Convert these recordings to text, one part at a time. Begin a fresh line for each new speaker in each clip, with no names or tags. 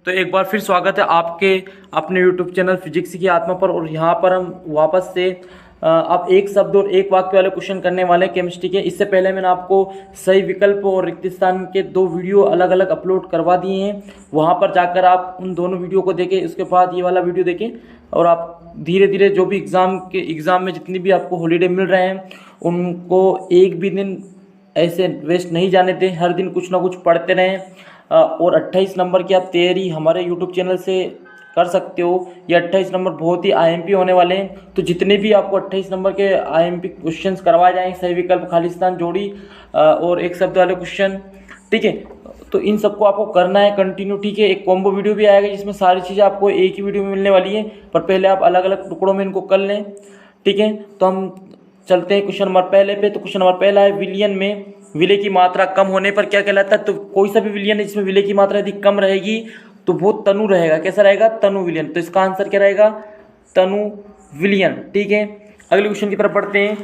तो एक बार फिर स्वागत है आपके अपने यूट्यूब चैनल फिजिक्स की आत्मा पर। और यहाँ पर हम वापस से अब एक शब्द और एक वाक्य वाले क्वेश्चन करने वाले हैं केमिस्ट्री के। इससे पहले मैंने आपको सही विकल्प और रिक्त स्थान के 2 वीडियो अलग अलग अपलोड करवा दिए हैं। वहाँ पर जाकर आप उन दोनों वीडियो को देखें, उसके बाद ये वाला वीडियो देखें और आप धीरे धीरे जो भी एग्ज़ाम में जितनी भी आपको हॉलीडे मिल रहे हैं उनको एक भी दिन ऐसे वेस्ट नहीं जाने दें। हर दिन कुछ ना कुछ पढ़ते रहें और 28 नंबर की आप तैयारी हमारे यूट्यूब चैनल से कर सकते हो। ये 28 नंबर बहुत ही आईएमपी होने वाले हैं। तो जितने भी आपको 28 नंबर के आईएमपी क्वेश्चंस करवाए जाएंगे, सही विकल्प, खाली स्थान, जोड़ी और एक शब्द वाले क्वेश्चन, ठीक है। तो इन सबको आपको करना है कंटिन्यू, ठीक है। एक कॉम्बो वीडियो भी आएगा जिसमें सारी चीज़ें आपको एक ही वीडियो में मिलने वाली है, पर पहले आप अलग अलग टुकड़ों में इनको कर लें, ठीक है। तो हम चलते हैं क्वेश्चन नंबर पहले पे। तो क्वेश्चन नंबर पहला है, विलयन में विलय की मात्रा कम होने पर क्या कहलाता है। तो कोई सा भी विलयन है जिसमें विलय की मात्रा यदि कम रहेगी तो वो तनु रहेगा। कैसा रहेगा? तनु विलयन। तो इसका आंसर क्या रहेगा? तनु विलयन, ठीक है। अगले क्वेश्चन की तरफ बढ़ते हैं।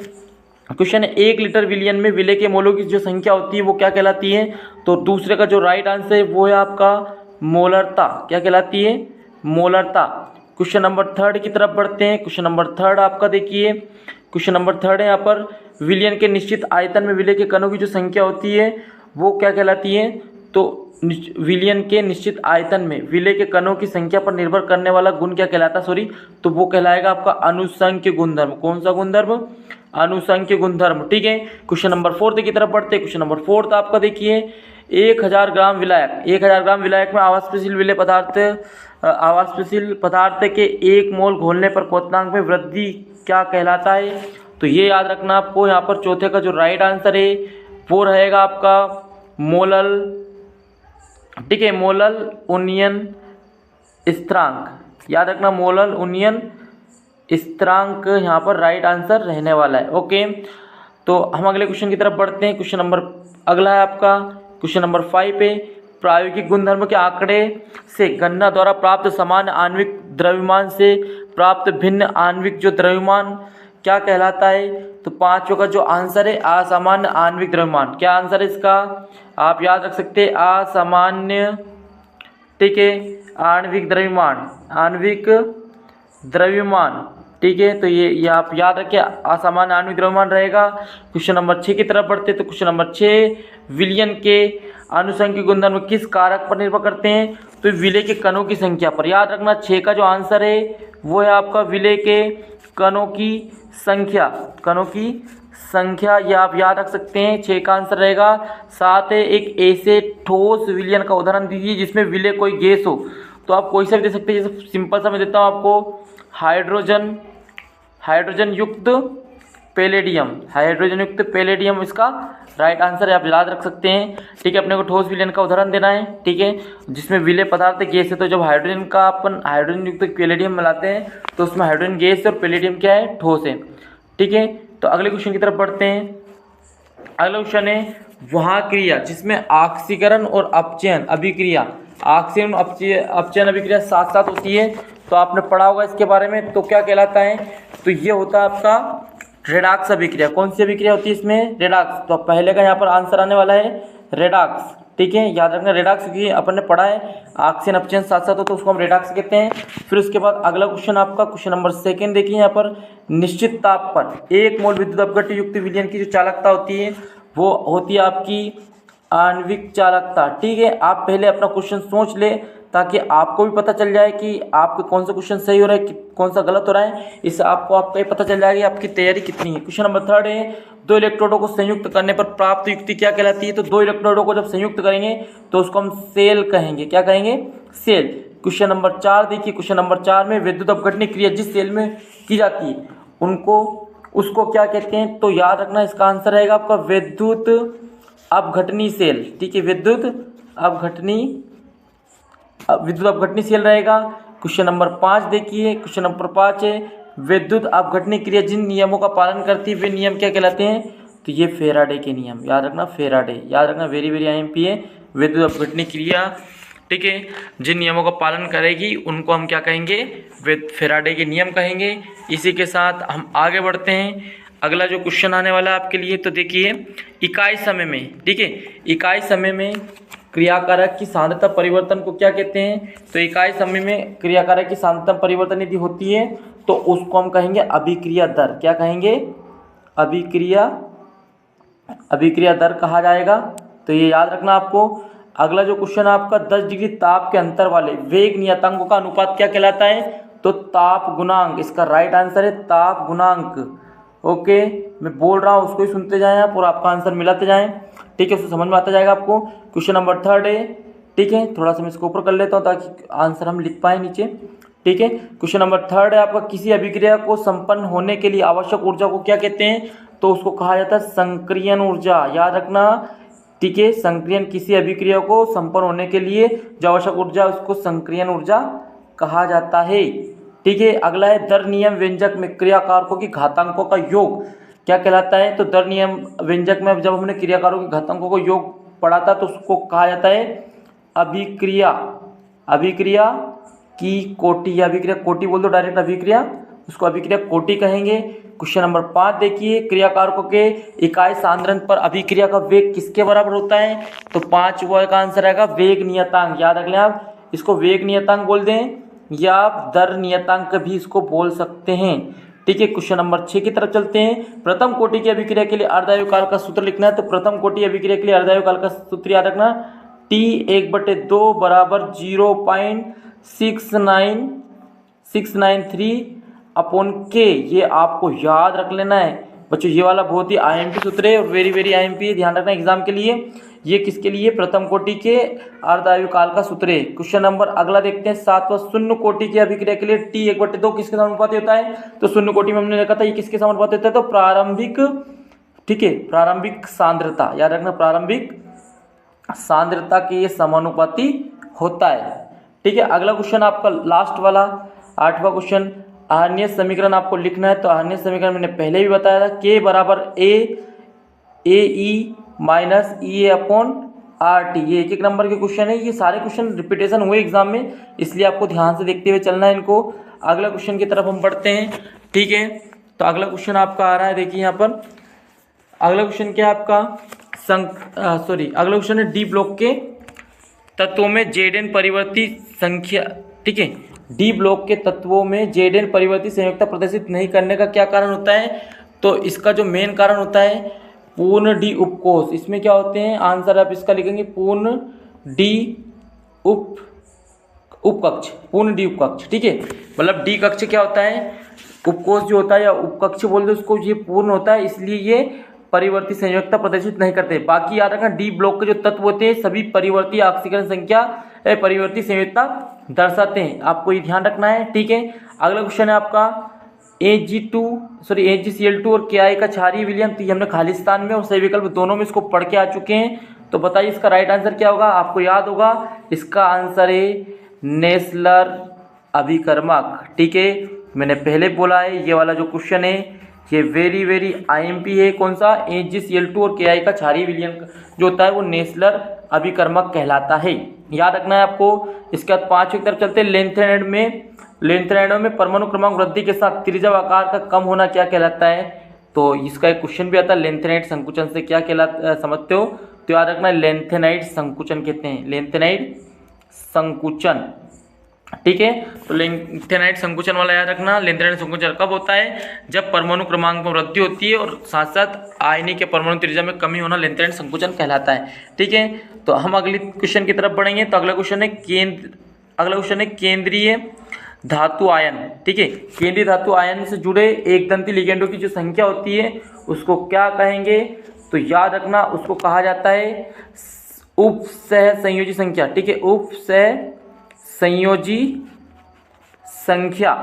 क्वेश्चन है, 1 लीटर विलयन में विलय के मोलों की जो संख्या होती है वो क्या कहलाती है। तो दूसरे का जो राइट आंसर है वो है आपका मोलरता। क्या कहलाती है? मोलरता। क्वेश्चन नंबर 3 की तरफ बढ़ते हैं। क्वेश्चन नंबर 3 आपका देखिए, क्वेश्चन नंबर 3 है यहाँ पर, विलयन के निश्चित आयतन में विलय के कणों की जो संख्या होती है वो क्या कहलाती है। तो विलयन के निश्चित आयतन में विलय के कणों की संख्या पर निर्भर करने वाला गुण क्या कहलाता है, तो वो कहलाएगा आपका अनुसंख्य गुणधर्म। कौन सा गुणधर्म? अनुसंख्य गुणधर्म, ठीक है। क्वेश्चन नंबर 4 की तरफ बढ़ते हैं। क्वेश्चन नंबर 4 आपका देखिए, 1000 ग्राम विलायक, 1000 ग्राम विलायक में आवासशील विलय पदार्थ के 1 मोल घोलने पर क्वथनांक में वृद्धि क्या कहलाता है। तो ये याद रखना आपको। यहाँ पर चौथे का जो राइट आंसर है वो रहेगा आपका मोलल, ठीक है, मोलल उन्नयन स्थिरांक। याद रखना, मोलल उन्नयन स्थिरांक यहाँ पर राइट आंसर रहने वाला है। ओके, तो हम अगले क्वेश्चन की तरफ बढ़ते हैं। क्वेश्चन नंबर अगला है आपका क्वेश्चन नंबर 5 पे, प्रायोगिक गुणधर्म के आंकड़े से गणना द्वारा प्राप्त समान आणविक द्रव्यमान से प्राप्त भिन्न आणविक जो द्रव्यमान क्या कहलाता है। तो 5 का जो आंसर है असामान्य आणविक द्रव्यमान। क्या आंसर है इसका? आप याद रख सकते हैं असामान्य, ठीक है, आणविक द्रव्यमान, आणविक द्रव्यमान, ठीक है। तो ये आप याद रखिए, असामान्य आणविक द्रव्यमान रहेगा। क्वेश्चन नंबर 6 की तरफ बढ़ते हैं। तो क्वेश्चन नंबर 6, विलयन के अनुसंख्यिक गुणधर्म किस कारक पर निर्भर करते हैं। तो विलय के कणों की संख्या पर। याद रखना, 6 का जो आंसर है वो है आपका विलय के कणों की संख्या, कणों की संख्या, ये आप याद रख सकते हैं। 6 का आंसर रहेगा। साथ है, एक ऐसे ठोस विलयन का उदाहरण दीजिए जिसमें विलय कोई गैस हो। तो आप कोई सा भी दे सकते हैं, जैसे सिंपल सा मैं देता हूँ आपको, हाइड्रोजन युक्त पैलेडियम, हाइड्रोजन युक्त पैलेडियम इसका राइट आंसर है। आप याद रख सकते हैं, ठीक है। अपने को ठोस विलयन का उदाहरण देना है, ठीक है, जिसमें विलय पदार्थ गैस है। तो जब हाइड्रोजन का अपन हाइड्रोजन युक्त पैलेडियम मिलाते हैं तो उसमें हाइड्रोजन गैस है और पैलेडियम क्या है? ठोस है, ठीक है। तो अगले क्वेश्चन की तरफ बढ़ते हैं। अगला क्वेश्चन है, वहाँ क्रिया जिसमें ऑक्सीकरण और अपचयन अभिक्रिया, ऑक्सीकरण अपचयन अभिक्रिया साथ साथ होती है, तो आपने पढ़ा होगा इसके बारे में। तो क्या कहलाता है? तो ये होता है आपका रेडॉक्स अभिक्रिया। कौन सी अभिक्रिया होती है इसमें? रेडॉक्स। तो पहले का यहाँ पर आंसर आने वाला है रेडॉक्स, ठीक है। याद रखना, रेडॉक्स क्योंकि अपन ने पढ़ा है ऑक्सीजन अपचयन साथ साथ हो तो उसको हम रेडॉक्स कहते हैं। फिर उसके बाद अगला क्वेश्चन आपका क्वेश्चन नंबर 2 देखिए, यहाँ पर निश्चित ताप पर 1 मोल विद्युत अपघट्य युक्त विलयन की जो चालकता होती है वो होती है आपकी आणविक चालकता, ठीक है। आप पहले अपना क्वेश्चन सोच ले ताकि आपको भी पता चल जाए कि आपके कौन सा क्वेश्चन सही हो रहा है, कौन सा गलत हो रहा है। इससे आपको आपका पता चल जाएगा आपकी तैयारी कितनी है। क्वेश्चन नंबर 3 है, 2 इलेक्ट्रोडों को संयुक्त करने पर प्राप्त युक्ति क्या कहलाती है। तो 2 इलेक्ट्रोडों को जब संयुक्त करेंगे तो उसको हम सेल कहेंगे। क्या कहेंगे? सेल। क्वेश्चन नंबर 4 देखिए, क्वेश्चन नंबर 4 में विद्युत अपघटनी क्रिया जिस सेल में की जाती है उसको क्या कहते हैं। तो याद रखना, इसका आंसर रहेगा आपका विद्युत अपघटनी सेल, ठीक है, विद्युत अपघटनी सेल रहेगा। क्वेश्चन नंबर 5 देखिए, क्वेश्चन नंबर 5 है, विद्युत अपघटनी क्रिया जिन नियमों का पालन करती है वे नियम क्या कहलाते हैं। तो ये फेराडे के नियम, याद रखना, फेराडे, याद रखना, वेरी वेरी आईएमपी है। विद्युत अपघटनी क्रिया, ठीक है, जिन नियमों का पालन करेगी उनको हम क्या कहेंगे? फेराडे के नियम कहेंगे। इसी के साथ हम आगे बढ़ते हैं। अगला जो क्वेश्चन आने वाला है आपके लिए, तो देखिए, इकाई समय में, ठीक है, इकाई समय में क्रियाकारक की सांद्रता परिवर्तन को क्या कहते हैं? तो इकाई समय में क्रियाकारक की सांद्रता परिवर्तन यदि होती है तो उसको हम कहेंगे अभिक्रिया दर। क्या कहेंगे? अभिक्रिया दर कहा जाएगा। तो ये याद रखना आपको। अगला जो क्वेश्चन है आपका, 10 डिग्री ताप के अंतर वाले वेग नियतांकों का अनुपात क्या कहलाता है? तो ताप गुणांक। इसका राइट आंसर है ताप गुणांक। ओके, मैं बोल रहा हूँ उसको ही सुनते जाएं आप और आपका आंसर मिलाते जाएं। ठीक है, उसको समझ में आता जाएगा आपको। क्वेश्चन नंबर 3 है। ठीक है, थोड़ा सा मैं इसको ऊपर कर लेता हूँ ताकि आंसर हम लिख पाए नीचे। ठीक है, क्वेश्चन नंबर 3 है आपका, किसी अभिक्रिया को संपन्न होने के लिए आवश्यक ऊर्जा को क्या कहते हैं? तो उसको कहा जाता है संक्रियन ऊर्जा। याद रखना। ठीक है, संक्रियन, किसी अभिक्रिया को संपन्न होने के लिए जो आवश्यक ऊर्जा उसको संक्रियन ऊर्जा कहा जाता है। ठीक है, अगला है दर नियम व्यंजक में क्रियाकारकों की घातांकों का योग क्या कहलाता है? तो दर नियम व्यंजक में जब हमने क्रियाकारों की घातांकों को योग पढ़ा था तो उसको कहा जाता है अभिक्रिया की कोटि, या अभिक्रिया कोटि बोल दो डायरेक्ट, अभिक्रिया, उसको अभिक्रिया कोटि कहेंगे। क्वेश्चन नंबर 5 देखिए, क्रियाकारकों के इकाई सांद्रण पर अभिक्रिया का वेग किसके बराबर होता है? तो 5 का आंसर आएगा वेग नियतांक। याद रख लें आप, इसको वेग नियतांक बोल दें या आप दर नियतांक भी इसको बोल सकते हैं। ठीक है, क्वेश्चन नंबर 6 की तरफ चलते हैं। प्रथम कोटि की अभिक्रिया के लिए अर्धायु काल का सूत्र लिखना है। तो प्रथम कोटि अभिक्रिया के लिए अर्धायु काल का सूत्र याद रखना, T1/2 बराबर 0.693 अपॉन के। ये आपको याद रख लेना है बच्चों। ये वाला बहुत ही IMP सूत्र है और वेरी वेरी IMP, ध्यान रखना एग्जाम के लिए। ये किसके लिए? प्रथम कोटि के अर्धायु काल का सूत्र है। क्वेश्चन नंबर अगला देखते हैं, 7वां, शून्य कोटि की अभिक्रिया के लिए T1/2 किसके समानुपाती होता है? तो शून्य कोटि में हमने देखा था ये किसके समानुपाती होता है? तो प्रारंभिक, ठीक है, प्रारंभिक सांद्रता। याद रखना, प्रारंभिक सांद्रता के ये समानुपाती होता है। ठीक है, अगला क्वेश्चन आपका लास्ट वाला 8वां क्वेश्चन, आर्य समीकरण आपको लिखना है। तो आर्य समीकरण मैंने पहले भी बताया था, K बराबर AE minus EA upon RT। ये एक नंबर के क्वेश्चन है। ये सारे क्वेश्चन रिपीटेशन हुए एग्जाम में, इसलिए आपको ध्यान से देखते हुए चलना है इनको। अगला क्वेश्चन की तरफ हम बढ़ते हैं। ठीक है, तो अगला क्वेश्चन आपका आ रहा है, देखिए यहाँ पर अगला क्वेश्चन क्या है आपका, अगला क्वेश्चन है डी ब्लॉक के तत्वों में Zn परिवर्ती संख्या। ठीक है, डी ब्लॉक के तत्वों में Zn परिवर्ती संयुक्ता प्रदर्शित नहीं करने का क्या कारण होता है? तो इसका जो मेन कारण होता है पूर्ण डी उपकोष। इसमें क्या होते हैं? आंसर आप इसका लिखेंगे पूर्ण डी उपकक्ष, पूर्ण डी उपकक्ष। ठीक है, मतलब डी कक्ष क्या होता है? उपकोष जो होता है या उपकक्ष बोल दो उसको, ये पूर्ण होता है, इसलिए ये परिवर्ती संयुक्ता प्रदर्शित नहीं करते। बाकी याद रखना, डी ब्लॉक के जो तत्व होते हैं सभी परिवर्ती ऑक्सीकरण संख्या परिवर्ती संयुक्ता दर्शाते हैं, आपको ये ध्यान रखना है। ठीक है, अगला क्वेश्चन है आपका AgCl2 और KI का क्षारीय विलयन। तो ये हमने खालिस्तान में और सही विकल्प दोनों में इसको पढ़ के आ चुके हैं। तो बताइए इसका राइट आंसर क्या होगा? आपको याद होगा, इसका आंसर है नेसलर अभिकर्मक। ठीक है, मैंने पहले बोला है ये वाला जो क्वेश्चन है ये वेरी वेरी IMP है। कौन सा? AgCl2 और KI का क्षारीय विलयन जो होता है वो नेसलर अभिकर्मक कहलाता है। याद रखना है आपको। इसके बाद 5वीं तरफ चलते हैं। लेंथेनाइडों में परमाणु क्रमांक वृद्धि के साथ त्रिज्या आकार का कम होना क्या कहलाता है? तो इसका एक क्वेश्चन भी आता है, लेंथेनाइड संकुचन से क्या कहलाता समझते हो? तो याद रखना लेंथेनाइड संकुचन कहते हैं, लेंथेनाइड संकुचन। ठीक है, तो लेंथेनाइड संकुचन वाला याद रखना। लेंथेनाइड संकुचन कब होता है? जब परमाणु क्रमांक में वृद्धि होती है और साथ साथ आयनी के परमाणु त्रिज्या में कमी होना लेंथेनाइड संकुचन कहलाता है। ठीक है, तो हम अगले क्वेश्चन की तरफ बढ़ेंगे। तो अगला क्वेश्चन है केंद्रीय धातु आयन। ठीक है, केंद्रीय धातु आयन से जुड़े एक दंती लिगेंडों की जो संख्या होती है उसको क्या कहेंगे? तो याद रखना उसको कहा जाता है उपसह संयोजी संख्या। ठीक है, उपसह संयोजी संख्या।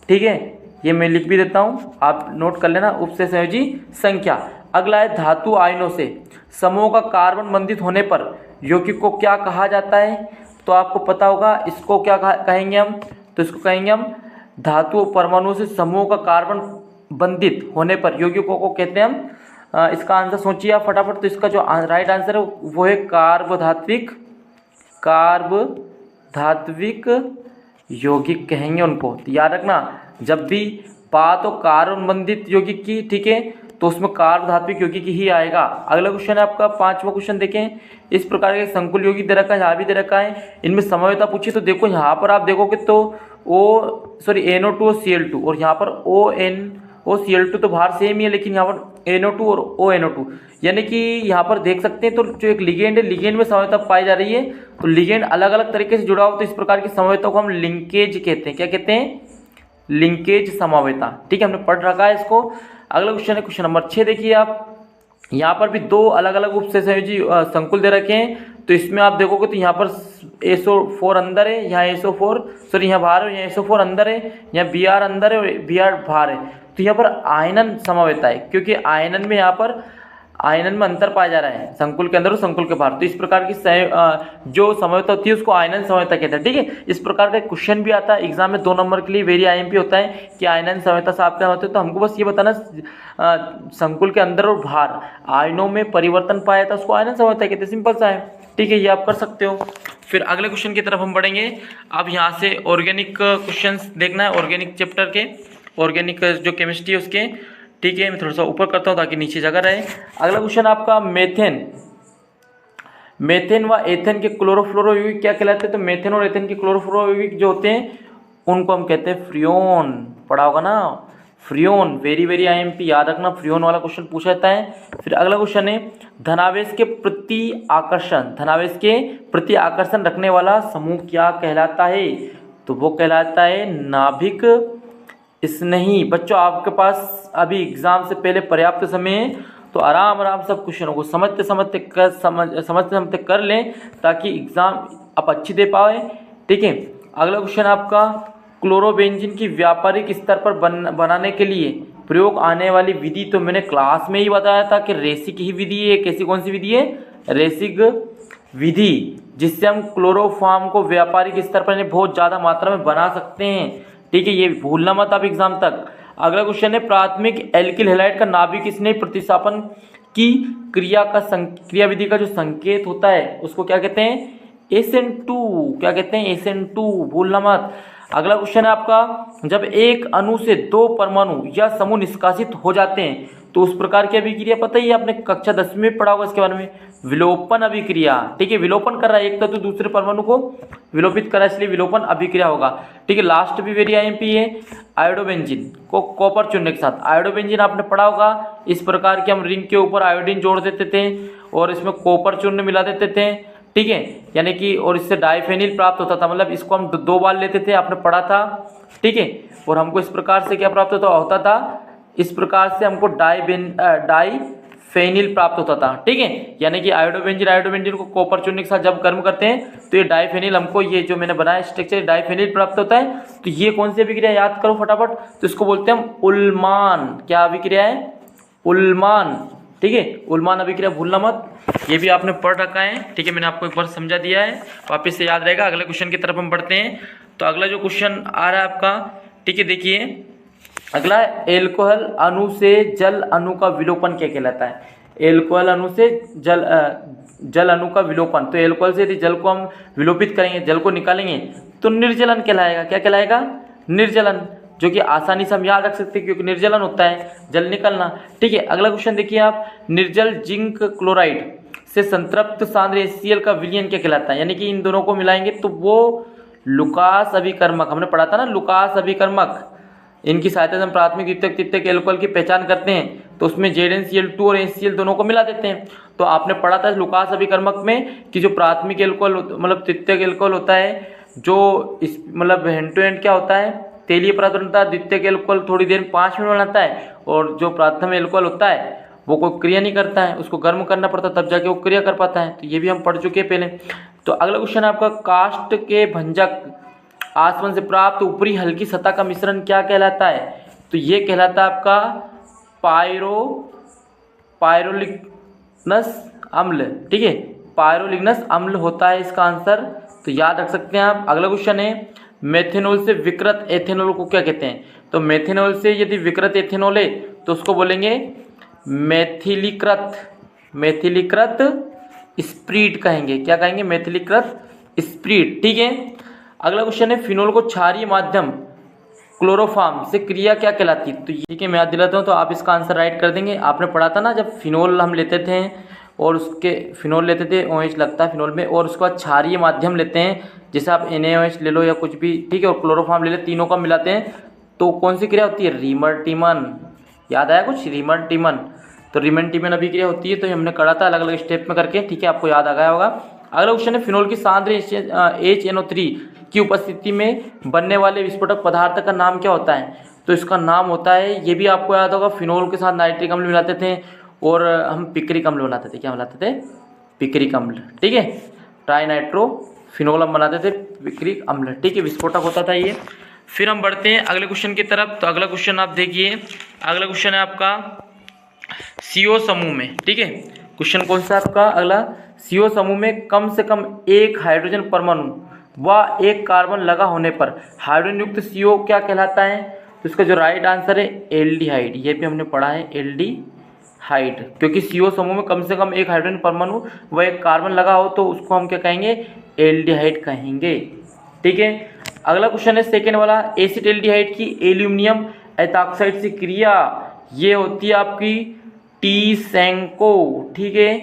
ठीक है, ये मैं लिख भी देता हूँ, आप नोट कर लेना, उपसह संयोजी संख्या। अगला है धातु आयनों से समूह का कार्बन बंधित होने पर यौगिक को क्या कहा जाता है? तो आपको पता होगा इसको क्या कहेंगे हम? तो इसको कहेंगे हम धातु परमाणु से समूह का कार्बन बंधित होने पर यौगिकों को कहते हैं हम। इसका आंसर सोचिए आप फटाफट। तो इसका जो राइट आंसर है वो है कार्बधात्विक यौगिक कहेंगे उनको। तो याद रखना, जब भी बात हो कार्बन बंधित यौगिक की, ठीक है, तो उसमें कार्ब धात्विक यौगिक ही आएगा। अगला क्वेश्चन है आपका 5वां क्वेश्चन देखें। इस प्रकार के संकुल यौगिक दे रखा है, यहाँ भी दे रखा है, इनमें समवेता पूछी तो देखो यहाँ पर आप देखोगे तो NO2 और Cl2 और यहाँ पर ONO-Cl2 तो बाहर सेम ही है, लेकिन यहाँ पर NO2 और ONO2 यानी कि यहाँ पर देख सकते हैं। तो जो एक लिगेंड है, लिगेंड में समवेता पाई जा रही है, तो लिगेंड अलग अलग तरीके से जुड़ा हो तो इस प्रकार की समवेता को हम लिंकेज कहते हैं। क्या कहते हैं? लिंकेज समवेता। ठीक है, हमने पढ़ रखा है इसको। अगला क्वेश्चन है क्वेश्चन नंबर 6 देखिए आप। यहाँ पर भी दो अलग अलग उपसंयोजी संकुल दे रखे हैं, तो इसमें आप देखोगे तो यहाँ पर SO4 अंदर है, यहाँ SO4 सॉरी यहाँ बाहर है, यहाँ SO4 अंदर है, यहाँ Br अंदर है और Br बाहर है। तो यहाँ पर आयनन समवेता है, क्योंकि आयनन में यहाँ पर आयनन में अंतर पाया जा रहा है संकुल के अंदर और संकुल के बाहर। तो इस प्रकार की जो समवेता होती है उसको आयनन समवेता कहते हैं। ठीक है, इस प्रकार का क्वेश्चन भी आता है एग्जाम में 2 नंबर के लिए, वेरी IMP होता है कि आयनन समवेता से आप क्या होते हैं। तो हमको बस ये बताना संकुल के अंदर और बाहर आयनों में परिवर्तन पाया था उसको आयनन समवेता कहते हैं। सिंपल सा है। ठीक है, ये आप कर सकते हो। फिर अगले क्वेश्चन की तरफ हम बढ़ेंगे। अब यहाँ से ऑर्गेनिक क्वेश्चन देखना है, ऑर्गेनिक चैप्टर के, ऑर्गेनिक जो केमिस्ट्री है उसके। ठीक है, मैं थोड़ा सा ऊपर करता हूँ ताकि नीचे जगह रहे। अगला क्वेश्चन आपका मेथेन व एथेन के क्लोरोफ्लोरो यौगिक क्या कहलाते हैं? तो मेथेन और एथेन के क्लोरोफ्लोरो यौगिक जो होते हैं उनको हम कहते हैं फ्रियोन। पढ़ा होगा ना फ्रियोन, वेरी वेरी IMP, याद रखना, फ्रियोन वाला क्वेश्चन पूछा जाता है। फिर अगला क्वेश्चन है धनावेश के प्रति आकर्षण रखने वाला समूह क्या कहलाता है? तो वो कहलाता है नाभिक स्नेही। बच्चों आपके पास अभी एग्जाम से पहले पर्याप्त समय है, तो आराम सब क्वेश्चनों को समझते कर लें ताकि एग्जाम आप अच्छी दे पाए। ठीक है, अगला क्वेश्चन आपका क्लोरोबेंजीन की व्यापारिक स्तर पर बनाने के लिए प्रयोग आने वाली विधि, तो मैंने क्लास में ही बताया था कि रेसिक ही विधि है। कैसी कौन सी विधि है? रेसिक विधि, जिससे हम क्लोरोफॉर्म को व्यापारिक स्तर पर बहुत ज़्यादा मात्रा में बना सकते हैं। ठीक है, ये भूलना मत आप एग्जाम तक। अगला क्वेश्चन है प्राथमिक एल्किल हैलाइड का नाभिक स्नेह प्रतिस्थापन की क्रिया विधि का जो संकेत होता है उसको क्या कहते हैं? SN2। क्या कहते हैं? SN2, भूलना मत। अगला क्वेश्चन है आपका जब एक अणु से 2 परमाणु या समूह निष्कासित हो जाते हैं तो उस प्रकार की अभिक्रिया, पता ही आपने कक्षा 10वीं में पढ़ा होगा इसके बारे में, विलोपन अभिक्रिया। ठीक है, विलोपन कर रहा है एक तत्व दूसरे परमाणु को विलोपित कर रहा है, इसलिए विलोपन अभिक्रिया होगा। ठीक है, लास्ट भी वेरी IMP है, आयोडोबेंजीन को कॉपर चुनने के साथ। आयोडोबेंजीन आपने पढ़ा होगा, इस प्रकार के हम रिंग के ऊपर आयोडीन जोड़ देते थे और इसमें कॉपर चूर्ण मिला देते थे। ठीक है, यानी कि और इससे डाइफेनिल प्राप्त होता था, मतलब इसको हम 2 बार लेते थे, आपने पढ़ा था। ठीक है, और हमको इस प्रकार से क्या प्राप्त होता था, इस प्रकार से हमको डाइफेनिल प्राप्त होता था। ठीक है, यानी कि आयोडोबेंजीन को कॉपर चूर्ण के साथ जब गर्म करते हैं तो ये डाइफेनिल, हमको ये जो मैंने बनाया स्ट्रक्चर डाइफेनिल प्राप्त होता है। तो ये कौन सी अभिक्रिया याद करो फटाफट, तो इसको बोलते हैं हम उल्मान। क्या अभिक्रिया है? उल्मान। ठीक है, उल्मान अभिक्रिया भूलना मत, ये भी आपने पढ़ रखा है। ठीक है, मैंने आपको एक बार समझा दिया है, वापस से याद रहेगा। अगले क्वेश्चन की तरफ हम बढ़ते हैं। तो अगला जो क्वेश्चन आ रहा है आपका, ठीक है, देखिए अगला एल्कोहल अणु से जल अणु का विलोपन क्या कहलाता है? एल्कोहल अणु से जल अणु का विलोपन, तो एल्कोहल से यदि जल को हम विलोपित करेंगे, जल को निकालेंगे तो निर्जलन कहलाएगा। क्या कहलाएगा? निर्जलन, जो कि आसानी से हम याद रख सकते हैं क्योंकि निर्जलन होता है जल निकलना। ठीक है, अगला क्वेश्चन देखिए आप, निर्जल जिंक क्लोराइड से संतृप्त सांद्र HCl का विलयन क्या कहलाता है? यानी कि इन दोनों को मिलाएंगे तो वो लुकास अभिकर्मक, हमने पढ़ा था ना लुकास अभिकर्मक, इनकी सहायता से हम प्राथमिक द्वितीयक तृतीयक एल्कोहल की पहचान करते हैं। तो उसमें ZnCl2 और HCl दोनों को मिला देते हैं। तो आपने पढ़ा था लुकास अभिकर्मक में कि जो प्राथमिक एल्कोहल मतलब तृतीयक एल्कोहल होता है, जो इस मतलब हैंड टू हैंड क्या होता है, तेलीय पदार्थ बनता है। द्वितीयक एल्कोहल थोड़ी देर 5 मिनट बनाता है, और जो प्राथमिक एल्कोहल होता है वो कोई क्रिया नहीं करता है, उसको गर्म करना पड़ता है तब जाके वो क्रिया कर पाता है। तो ये भी हम पढ़ चुके हैं पहले। तो अगला क्वेश्चन है आपका, काष्ठ के भंजक आसवन से प्राप्त ऊपरी हल्की सतह का मिश्रण क्या कहलाता है? तो ये कहलाता है आपका पायरोलिग्नस अम्ल। ठीक है, पायरोलिग्नस अम्ल होता है इसका आंसर, तो याद रख सकते हैं आप। अगला क्वेश्चन है, मेथेनॉल से विकृत एथेनॉल को क्या कहते हैं? तो मेथेनॉल से यदि विकृत एथेनॉल है तो उसको बोलेंगे मेथिलीकृत स्प्रीट कहेंगे। क्या कहेंगे? मेथिलीकृत स्प्रीट। ठीक है, अगला क्वेश्चन है, फिनोल को क्षारीय माध्यम क्लोरोफॉर्म से क्रिया क्या कहलाती है? तो ये कि मैं याद दिलाता हूँ, तो आप इसका आंसर राइट कर देंगे। आपने पढ़ा था ना, जब फिनोल हम लेते थे और उसके फिनोल लेते थे, OH लगता है फिनोल में, और उसके बाद क्षारीय माध्यम लेते हैं, जैसे आप NaOH ले लो या कुछ भी, ठीक है, और क्लोरोफॉर्म ले लो, तीनों का मिलाते हैं, तो कौन सी क्रिया होती है? रीमर्टिमन। याद आया कुछ? रीमर्टिमन। तो रीमर्टिमन अभिक्रिया होती है, तो हमने करा था अलग अलग स्टेप में करके, ठीक है, आपको याद आ गया होगा। अगला क्वेश्चन है, फिनोल की सांद्र HNO3 की उपस्थिति में बनने वाले विस्फोटक पदार्थ का नाम क्या होता है? तो इसका नाम होता है, ये भी आपको याद होगा, फिनोल के साथ नाइट्रिक अम्ल मिलाते थे और हम पिक्रिक अम्ल बनाते थे। क्या बनाते थे? पिक्रिक अम्ल, ठीक है, ट्राइनाइट्रो फिनोल हम बनाते थे, पिक्रिक अम्ल, ठीक है, विस्फोटक होता था ये। फिर हम बढ़ते हैं अगले क्वेश्चन की तरफ। तो अगला क्वेश्चन आप देखिए, अगला क्वेश्चन है आपका CO समूह में, ठीक है, क्वेश्चन कौन सा आपका अगला? CO समूह में कम से कम एक हाइड्रोजन परमाणु व एक कार्बन लगा होने पर हाइड्रोजन युक्त CO क्या कहलाता है? तो इसका जो राइट आंसर है एल्डिहाइड। ये भी हमने पढ़ा है, एल्डिहाइड, क्योंकि CO समूह में कम से कम एक हाइड्रोजन परमाणु व एक कार्बन लगा हो तो उसको हम क्या कहेंगे? एल्डिहाइड कहेंगे, ठीक है। अगला क्वेश्चन है सेकेंड वाला, एसिड एल्डिहाइड की एल्यूमिनियम एथॉक्साइड से क्रिया, ये होती है आपकी टीसेंको, ठीक है,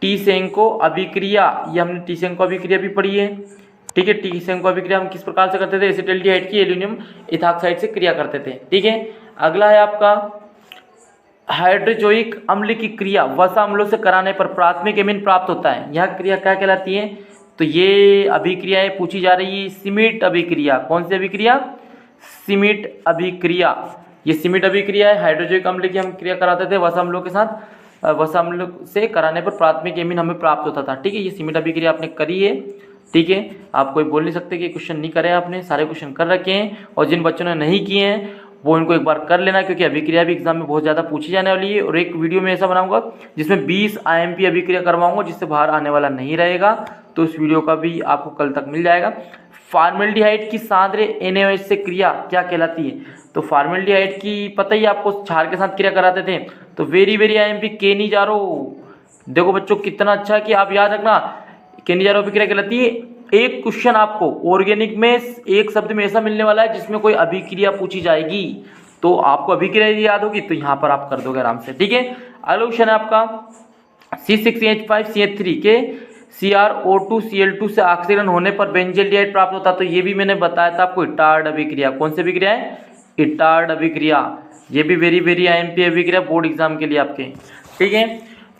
टीसेंको अभिक्रिया। ये हमने टीसेंको अभिक्रिया भी पढ़ी है, ठीक है। टीसेंको अभिक्रिया हम किस प्रकार से करते थे? एसिटाल्डिहाइड की एल्यूमिनियम एथॉक्साइड से क्रिया करते थे, ठीक है। अगला है आपका हाइड्रोजोइक अम्ल की क्रिया वसा अम्लों से कराने पर प्राथमिक एमीन प्राप्त होता है, यह क्रिया क्या कहलाती है? तो ये अभिक्रियाएं पूछी जा रही है, सिमिट अभिक्रिया। कौन सी अभिक्रिया? सिमिट अभिक्रिया। ये सिमिट अभिक्रिया है, हाइड्रोजोइक अम्ल की हम क्रिया कराते थे वसा अम्लों के साथ, वसा अम्ल से कराने पर प्राथमिक एमीन हमें प्राप्त होता था, ठीक है। ये सिमिट अभिक्रिया आपने करी है, ठीक है। आप कोई बोल नहीं सकते कि क्वेश्चन नहीं करे, आपने सारे क्वेश्चन कर रखे हैं, और जिन बच्चों ने नहीं किए हैं वो इनको एक बार कर लेना, क्योंकि अभिक्रिया भी एग्जाम में बहुत ज़्यादा पूछी जाने वाली है। और एक वीडियो में ऐसा बनाऊंगा जिसमें 20 IMP अभिक्रिया करवाऊंगा, जिससे बाहर आने वाला नहीं रहेगा, तो उस वीडियो का भी आपको कल तक मिल जाएगा। फॉर्मेल्डिहाइड की सांद्र NaOH से क्रिया क्या कहलाती है? तो फॉर्मेल्डिहाइड की पता ही आपको, क्षार के साथ क्रिया कराते थे, तो वेरी वेरी IMP केनिजारो। देखो बच्चों कितना अच्छा है कि आप याद रखना, केनिजारो अभिक्रिया कहलाती है। एक क्वेश्चन आपको ऑर्गेनिक में एक शब्द में ऐसा मिलने वाला है जिसमें कोई अभिक्रिया पूछी जाएगी, तो आपको अभिक्रिया याद होगी तो यहाँ पर आप कर दोगे आराम से, ठीक है। अगला क्वेश्चन है आपका C6H5CH3 के CrO2Cl2 से ऑक्सीकरण होने पर बेंजल्डिहाइड प्राप्त होता है। तो ये भी मैंने बताया था आपको, इटार्ड अभिक्रिया। कौन सी अभिक्रिया है? इटार्ड अभिक्रिया। ये भी वेरी वेरी IMP अभिक्रिया बोर्ड एग्जाम के लिए आपके, ठीक है।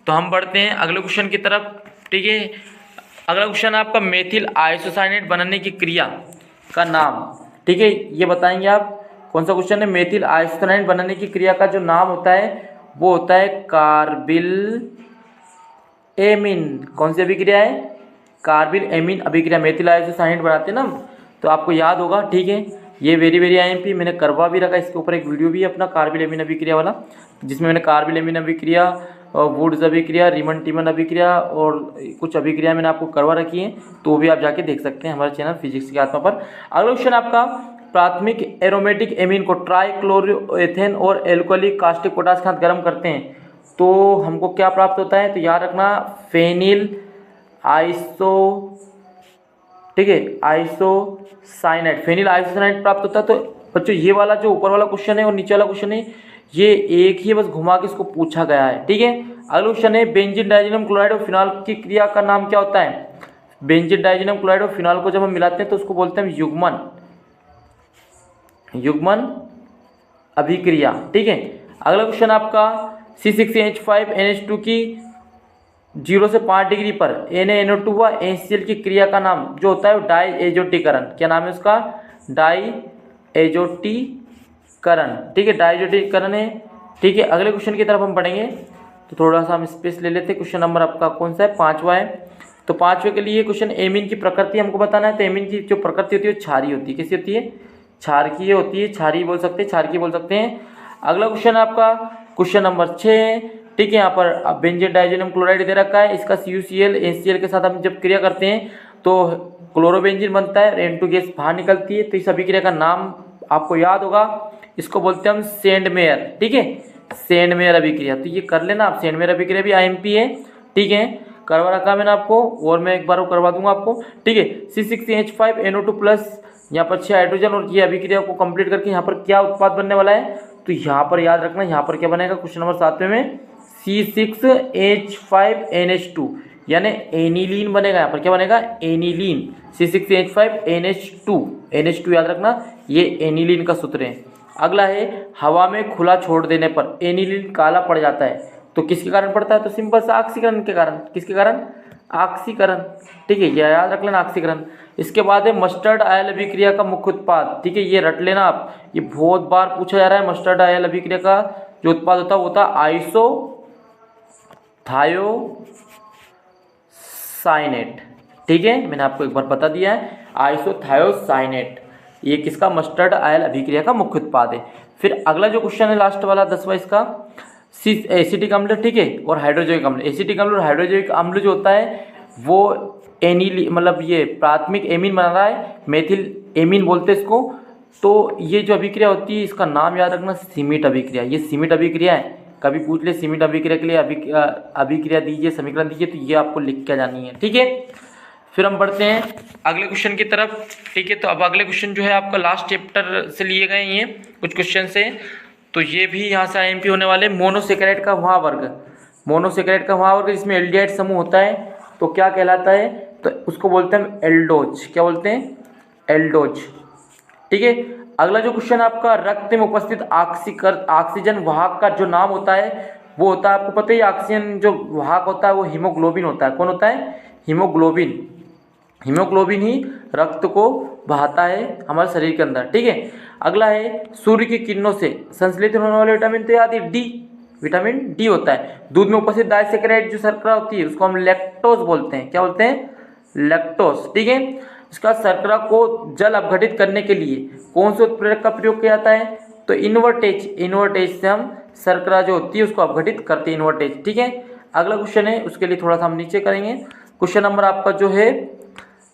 तो हम बढ़ते हैं अगले क्वेश्चन की तरफ, ठीक है। अगला क्वेश्चन है आपका मेथिल आइसोसाइनेट बनाने की क्रिया का नाम, ठीक है, ये बताएंगे आप। कौन सा क्वेश्चन है? मेथिल आइसोसाइनेट बनाने की क्रिया का जो नाम होता है वो होता है कार्बिल एमीन। कौन सी अभिक्रिया है? कार्बिल एमीन अभिक्रिया। मेथिल आइसोसाइनेट बनाते हैं ना, तो आपको याद होगा, ठीक है। ये वेरी वेरी IMP मैंने करवा भी रखा, इसके ऊपर एक वीडियो भी है अपना, कार्बिल एमीन अभिक्रिया वाला, जिसमें मैंने कार्बिल एमीन अभिक्रिया, वुड्स अभिक्रिया, रीमन-टीमन अभिक्रिया और कुछ अभिक्रिया मैंने आपको करवा रखी है, तो वो भी आप जाके देख सकते हैं हमारे चैनल फिजिक्स की आत्मा पर। अगला क्वेश्चन आपका, प्राथमिक एरोमेटिक एमीन को ट्राइक्लोरोएथेन और एल्कोहलिक कास्टिक पोटाश के साथ गर्म करते हैं तो हमको क्या प्राप्त होता है? तो याद रखना फेनिल आइसो, ठीक है, आइसोसाइनेट, फेनिल आइसोसाइनेट प्राप्त होता है। तो बच्चों ये वाला जो ऊपर वाला क्वेश्चन है और नीचे वाला क्वेश्चन है, ये एक ही बस घुमा के इसको पूछा गया है, ठीक है। अगला क्वेश्चन है बेंजीन डाइजीनम क्लोराइड और फिनॉल की क्रिया का नाम क्या होता है? बेंजीन डाइजीनम क्लोराइड और फिनॉल को जब हम मिलाते हैं तो उसको बोलते हैं युग्मन, युग्मन अभिक्रिया, ठीक है। अगला क्वेश्चन आपका C6H5NH2 की 0 से 5 डिग्री पर NaNO2 व NaCl की क्रिया का नाम जो होता है डाई एजोटीकरण। क्या नाम है उसका? डाई एजोटीकरण, ठीक है, डाई एजोटीकरण है, ठीक है। अगले क्वेश्चन की तरफ हम पढ़ेंगे, तो थोड़ा सा हम स्पेस ले लेते हैं। क्वेश्चन नंबर आपका कौन सा है? 5वां है। तो 5वें के लिए क्वेश्चन एमीन की प्रकृति हमको बताना है। तो एमीन की जो प्रकृति होती है वो क्षारीय होती है। कैसी होती है? क्षारकीय होती है, क्षारीय बोल सकते हैं, क्षारकीय बोल सकते हैं। अगला क्वेश्चन आपका क्वेश्चन नंबर 6, ठीक है। यहाँ पर बेंजीन डाइजीनम क्लोराइड दे रखा है, इसका CuCl NaCl के साथ हम जब क्रिया करते हैं तो क्लोरोबेंजीन बनता है, N2 गैस बाहर निकलती है। तो इस अभिक्रिया का नाम आपको याद होगा, इसको बोलते हैं हम सेंडमेयर, ठीक है, सेंडमेयर अभिक्रिया। तो ये कर लेना आप, सेंडमेयर अभिक्रिया भी IMP है, ठीक है, करवा रखा मैंने आपको, और मैं एक बार वो करवा दूंगा आपको, ठीक है। C6H5NO2 प्लस यहाँ पर 6 हाइड्रोजन और ये अभिक्रिया को कंप्लीट करके यहाँ पर क्या उत्पाद बनने वाला है, तो यहाँ पर याद रखना, यहाँ पर क्या बनेगा क्वेश्चन नंबर 7 में C6H5NH2 यानी एनिलीन बनेगा। यहाँ पर क्या बनेगा, एनिलीन, C6H5NH2, NH2 याद रखना, ये एनिलीन का सूत्र है। अगला है हवा में खुला छोड़ देने पर एनिलीन काला पड़ जाता है, तो किसके कारण पड़ता है, तो सिंपल सा ऑक्सीकरण के कारण। किसके कारण, ऑक्सीकरण, ठीक है, ये याद रख लेना, ऑक्सीकरण। इसके बाद है मस्टर्ड आयल अभिक्रिया का मुख्य उत्पाद, ठीक है, ये रट लेना आप, ये बहुत बार पूछा जा रहा है। मस्टर्ड आयल अभिक्रिया का जो उत्पाद होता है वो होता है आइसोथायोसाइनेट, ठीक है, मैंने आपको एक बार बता दिया है, आइसोथायोसाइनेट, ये किसका, मस्टर्ड आयल अभिक्रिया का मुख्य उत्पाद है। फिर अगला जो क्वेश्चन है लास्ट वाला 10वां, इसका एसिटिक अम्ल, ठीक है, और हाइड्रोजोनिक अम्ल। एसिटिक अम्ल और हाइड्रोजोनिक अम्ल जो होता है वो एनिल मतलब ये प्राथमिक एमीन बना रहा है, मेथिल एमीन बोलते हैं इसको। तो ये जो अभिक्रिया होती है इसका नाम याद रखना, सीमिट अभिक्रिया। ये सीमिट अभिक्रिया है, कभी पूछ ले सीमिट अभिक्रिया के लिए अभिक्रिया दीजिए, समीकरण दीजिए, तो ये आपको लिख के जानी है, ठीक है। फिर हम बढ़ते हैं अगले क्वेश्चन की तरफ, ठीक है। तो अब अगले क्वेश्चन जो है आपका लास्ट चैप्टर से लिए गए हैं कुछ क्वेश्चन से, तो ये भी यहाँ से आईएमपी होने वाले। मोनोसेकेराइड का महावर्ग, मोनोसेकेराइड का महावर्ग जिसमें एल्डिहाइड समूह होता है तो क्या कहलाता है, तो उसको बोलते हैं एल्डोज। क्या बोलते हैं, एल्डोज, ठीक है। अगला जो क्वेश्चन आपका, रक्त में उपस्थित ऑक्सीजन वाहक का जो नाम होता है वो होता है, आपको पता ही, ऑक्सीजन जो वाहक होता है वो हीमोग्लोबिन होता है। कौन होता है, हीमोग्लोबिन। हीमोग्लोबिन ही रक्त को बहाता है हमारे शरीर के अंदर, ठीक है। अगला है सूर्य की किरणों से संश्लेषित होने वाले विटामिन, तो याद है डी, विटामिन डी होता है। दूध में उपस्थित डाइसेकेराइड जो शर्करा होती है उसको हम लैक्टोज बोलते हैं। क्या बोलते हैं, लैक्टोज, ठीक है। इसका शर्करा को जल अपघटित करने के लिए कौन से उत्प्रेरक का प्रयोग किया जाता है, तो इन्वर्टेज, इन्वर्टेज से हम शर्करा जो होती है उसको अपघटित करते हैं, इन्वर्टेज, ठीक है। अगला क्वेश्चन है उसके लिए थोड़ा सा हम नीचे करेंगे। क्वेश्चन नंबर आपका जो है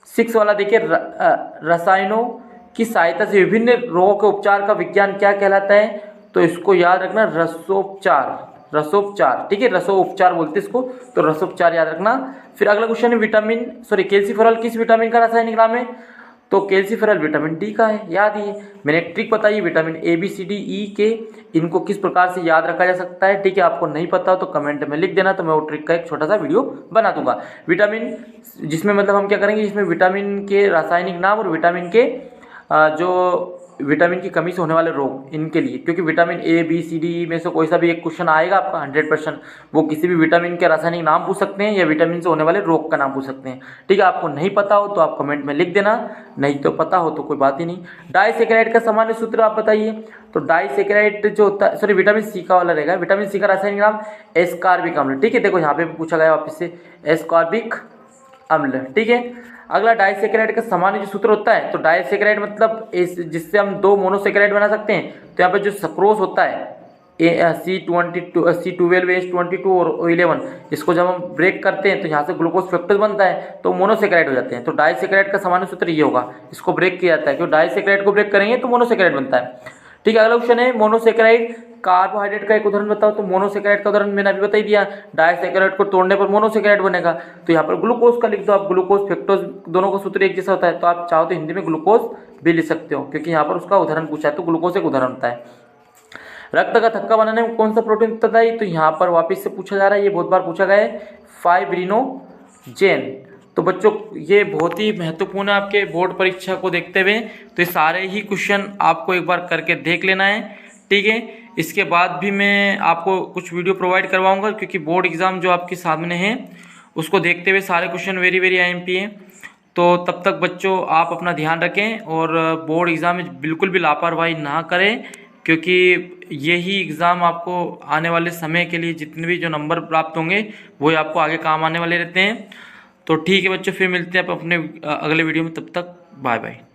6 वाला देखिए, रसायनों की सहायता से विभिन्न रोगों के उपचार का विज्ञान क्या कहलाता है, तो इसको याद रखना, रसोपचार, रसोपचार, ठीक है, रसोपचार बोलते हैं इसको, तो रसोपचार याद रखना। फिर अगला क्वेश्चन है कैल्सीफेरॉल किस विटामिन का रासायनिक नाम है, तो कैल्सीफेरॉल विटामिन डी का है, याद ही है। मैंने एक ट्रिक बताई, vitamin A B C D E के, इनको किस प्रकार से याद रखा जा सकता है, ठीक है। आपको नहीं पता हो तो कमेंट में लिख देना, तो मैं वो ट्रिक का एक छोटा सा वीडियो बना दूंगा। विटामिन जिसमें मतलब हम क्या करेंगे, इसमें विटामिन के रासायनिक नाम और विटामिन के जो विटामिन की कमी से होने वाले रोग, इनके लिए, क्योंकि vitamin A B C D में से कोई सा भी एक क्वेश्चन आएगा आपका 100%, वो किसी भी विटामिन के रासायनिक नाम पूछ सकते हैं या विटामिन से होने वाले रोग का नाम पूछ सकते हैं, ठीक है। आपको नहीं पता हो तो आप कमेंट में लिख देना, नहीं तो पता हो तो कोई बात ही नहीं। डाइसेकेराइड का सामान्य सूत्र आप बताइए, तो डाइसेकेराइड जो होता है, विटामिन सी का वाला रहेगा, विटामिन सी का रासायनिक नाम एस्कॉर्बिक अम्ल, ठीक है। देखो यहाँ पे पूछा गया वापस से, एस्कॉर्बिक अम्ल, ठीक है। अगला डाइसेकेराइड का सामान्य जो सूत्र होता है, तो डाइसेकेराइड मतलब जिससे हम 2 मोनोसेकेराइड बना सकते हैं, तो यहाँ पर जो सक्रोज होता है C12H22 और O11, इसको जब हम ब्रेक करते हैं तो यहाँ से ग्लूकोज फ्रक्टोज बनता है, तो मोनोसेकेराइड हो जाते हैं। तो डाइसेकेराइड का सामान्य सूत्र ये होगा, इसको ब्रेक किया जाता है, क्योंकि डाइसेकेराइड को ब्रेक करेंगे तो मोनोसेकेराइड बनता है, ठीक है। अगला क्वेश्चन है मोनोसेकेराइड कार्बोहाइड्रेट का एक उदाहरण बताओ, तो मोनोसेकेराइड का उदाहरण मैंने अभी बता ही दिया, डाइसेकेराइड को तोड़ने पर मोनोसेकेराइड बनेगा, तो यहाँ पर ग्लूकोज का लिख दो आप, ग्लूकोज फ्रक्टोज दोनों का सूत्र एक जैसा होता है, तो आप चाहो तो हिंदी में ग्लूकोज भी लिख सकते हो, क्योंकि यहाँ पर उसका उदाहरण पूछा है, तो ग्लूकोज एक उदाहरण होता है। रक्त का थक्का बनाने में कौन सा प्रोटीन होता है, तो यहाँ पर वापस से पूछा जा रहा है, ये बहुत बार पूछा गया है, फाइब्रिनोजेन। तो बच्चों ये बहुत ही महत्वपूर्ण है आपके बोर्ड परीक्षा को देखते हुए, तो ये सारे ही क्वेश्चन आपको एक बार करके देख लेना है, ठीक है। इसके बाद भी मैं आपको कुछ वीडियो प्रोवाइड करवाऊंगा, क्योंकि बोर्ड एग्ज़ाम जो आपके सामने है उसको देखते हुए सारे क्वेश्चन वेरी आईएमपी हैं। तो तब तक बच्चों आप अपना ध्यान रखें और बोर्ड एग्ज़ाम में बिल्कुल भी लापरवाही ना करें, क्योंकि यही एग्ज़ाम आपको आने वाले समय के लिए जितने भी जो नंबर प्राप्त होंगे वही आपको आगे काम आने वाले रहते हैं। तो ठीक है बच्चों, फिर मिलते हैं आप अपने अगले वीडियो में, तब तक बाय बाय।